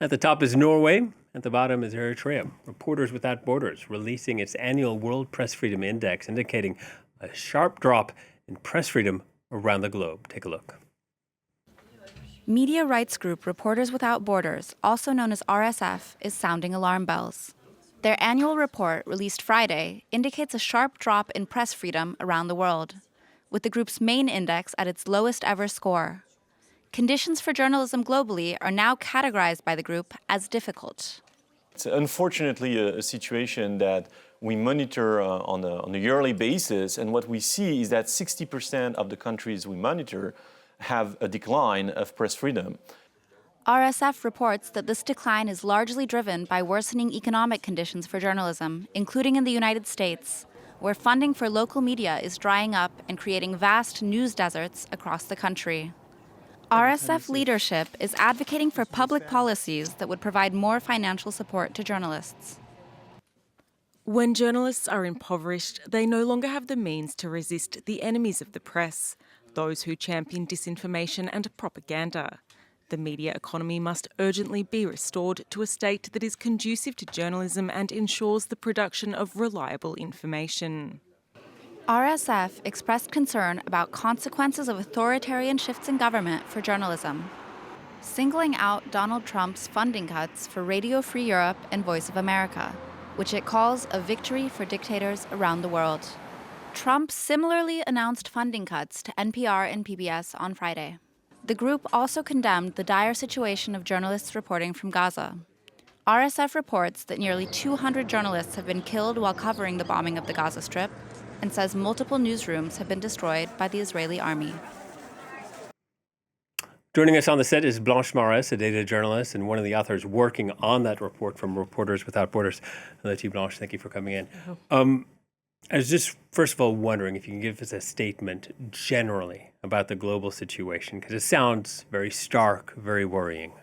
At the top is Norway. At the bottom is Eritrea. Reporters Without Borders releasing its annual World Press Freedom Index, indicating a sharp drop in press freedom around the globe. Take a look. Media rights group Reporters Without Borders, also known as RSF, is sounding alarm bells. Their annual report, released Friday, indicates a sharp drop in press freedom around the world, with the group's main index at its lowest ever score. Conditions for journalism globally are now categorized by the group as difficult. It's unfortunately a situation that we monitor on a yearly basis, and what we see is that 60% of the countries we monitor have a decline of press freedom. RSF reports that this decline is largely driven by worsening economic conditions for journalism, including in the United States, where funding for local media is drying up and creating vast news deserts across the country. RSF leadership is advocating for public policies that would provide more financial support to journalists. When journalists are impoverished, they no longer have the means to resist the enemies of the press, those who champion disinformation and propaganda. The media economy must urgently be restored to a state that is conducive to journalism and ensures the production of reliable information. RSF expressed concern about consequences of authoritarian shifts in government for journalism, singling out Donald Trump's funding cuts for Radio Free Europe and Voice of America, which it calls a victory for dictators around the world. Trump similarly announced funding cuts to NPR and PBS on Friday. The group also condemned the dire situation of journalists reporting from Gaza. RSF reports that nearly 200 journalists have been killed while covering the bombing of the Gaza Strip, and says multiple newsrooms have been destroyed by the Israeli army. Joining us on the set is Blanche Marès, a data journalist and one of the authors working on that report from Reporters Without Borders. Hello to you, Blanche. Thank you for coming in. I was just, first of all, wondering if you can give us a statement generally about the global situation, because it sounds very stark, very worrying.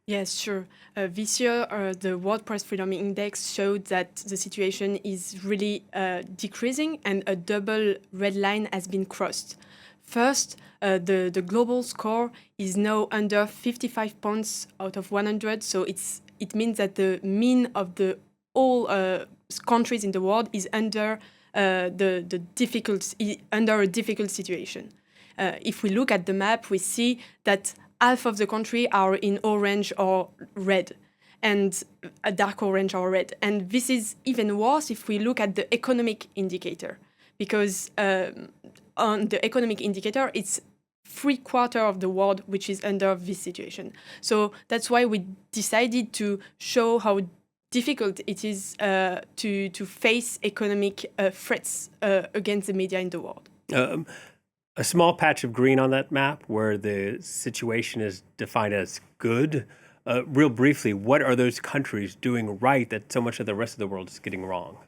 Yes, sure. This year, the World Press Freedom Index showed that the situation is really decreasing, and a double red line has been crossed. First, the global score is now under 55 points out of 100, so it means that the mean of the all countries in the world is under under a difficult situation. If we look at the map, we see that half of the country are in orange or red, and a dark orange or red. And this is even worse if we look at the economic indicator, because on the economic indicator, it's 3/4 of the world which is under this situation. So that's why we decided to show how difficult it is to face economic threats against the media in the world. A small patch of green on that map where the situation is defined as good. Real briefly, what are those countries doing right that so much of the rest of the world is getting wrong?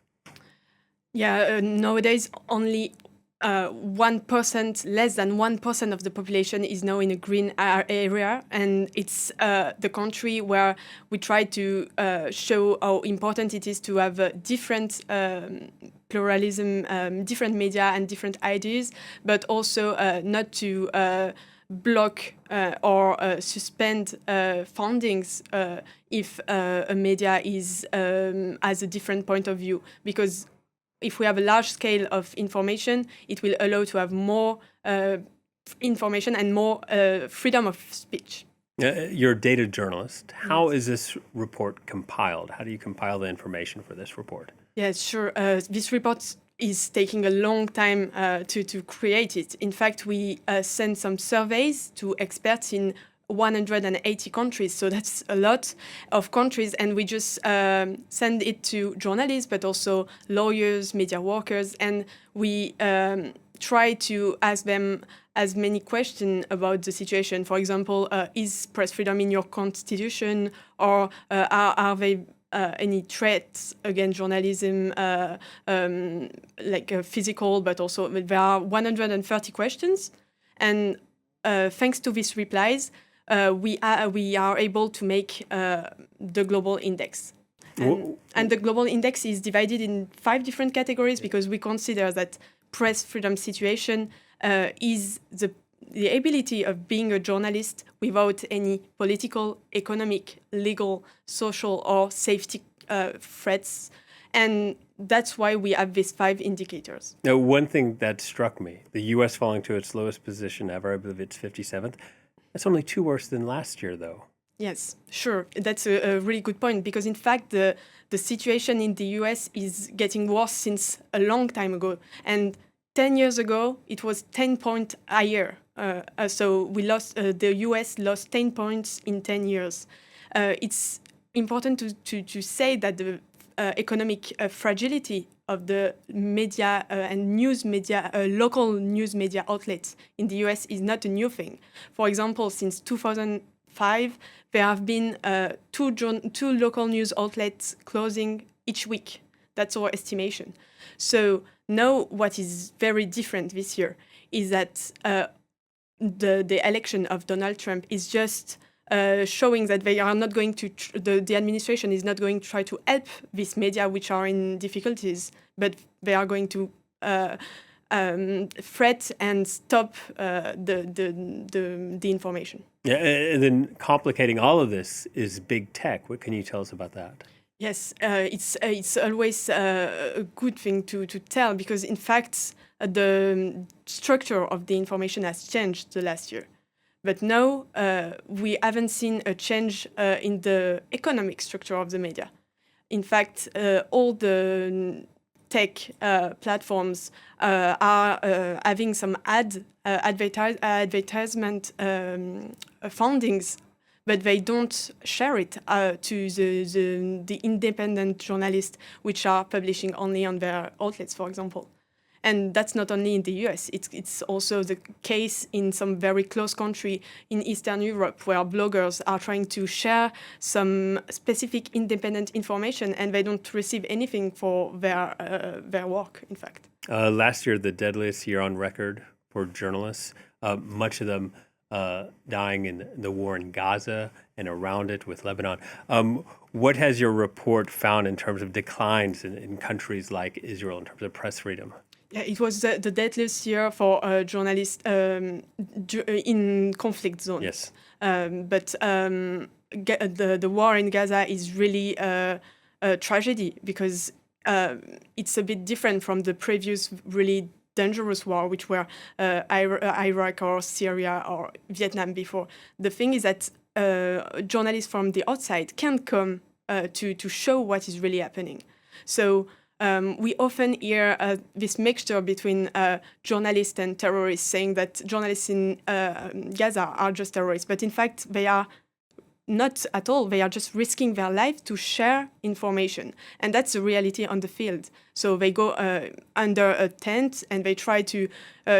Yeah, nowadays only 1%, less than 1% of the population is now in a green area, and it's the country where we try to show how important it is to have different pluralism, different media and different ideas, but also not to block or suspend fundings if a media has a different point of view, because if we have a large scale of information, it will allow to have more information and more freedom of speech. You're a data journalist. How is this report compiled? How do you compile the information for this report? Yes, sure. This report is taking a long time to create it. In fact, we sent some surveys to experts in 180 countries, so that's a lot of countries, and we just send it to journalists, but also lawyers, media workers, and we try to ask them as many questions about the situation. For example, is press freedom in your constitution, or are there any threats against journalism, like physical, but also there are 130 questions, and thanks to these replies, we are able to make the global index. And the global index is divided in 5 different categories, because we consider that press freedom situation is the ability of being a journalist without any political, economic, legal, social, or safety threats. And that's why we have these 5 indicators. Now, one thing that struck me, the U.S. falling to its lowest position ever, I believe it's 57th. That's only 2 worse than last year, though. Yes, sure. That's a really good point, because in fact, the situation in the US is getting worse since a long time ago. And 10 years ago, it was 10 points higher. So the US lost 10 points in 10 years. It's important to say that the economic fragility of the media and news media, local news media outlets in the US is not a new thing. For example, since 2005, there have been 2 local news outlets closing each week. That's our estimation. So now what is very different this year is that the election of Donald Trump is just showing that they are not going to, the administration is not going to try to help these media which are in difficulties, but they are going to threat and stop the information. Yeah, and then complicating all of this is big tech. What can you tell us about that? Yes, it's always a good thing to tell, because in fact the structure of the information has changed the last year. But now we haven't seen a change in the economic structure of the media. In fact, all the tech platforms are having some advertisement fundings, but they don't share it to the independent journalists, which are publishing only on their outlets, for example. And that's not only in the US, it's also the case in some very close country in Eastern Europe, where bloggers are trying to share some specific independent information and they don't receive anything for their work, in fact. Last year, the deadliest year on record for journalists, much of them dying in the war in Gaza and around it with Lebanon. What has your report found in terms of declines in countries like Israel in terms of press freedom? Yeah, it was the deadliest year for journalists in conflict zones. Yes. But the war in Gaza is really a tragedy, because it's a bit different from the previous really dangerous war, which were Iraq or Syria or Vietnam before. The thing is that journalists from the outside can't come to show what is really happening. So we often hear this mixture between journalists and terrorists, saying that journalists in Gaza are just terrorists. But in fact, they are not at all. They are just risking their life to share information. And that's the reality on the field. So they go under a tent and they try to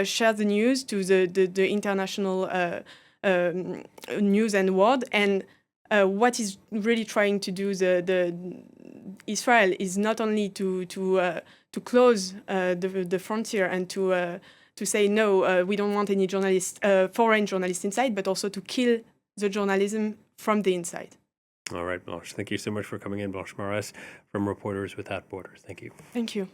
share the news to the international news and world. And what is really trying to do the Israel is not only to close the frontier and to say no, we don't want any journalists, foreign journalists inside, but also to kill the journalism from the inside. All right, Blanche. Thank you so much for coming in, Blanche Marès from Reporters Without Borders. Thank you. Thank you.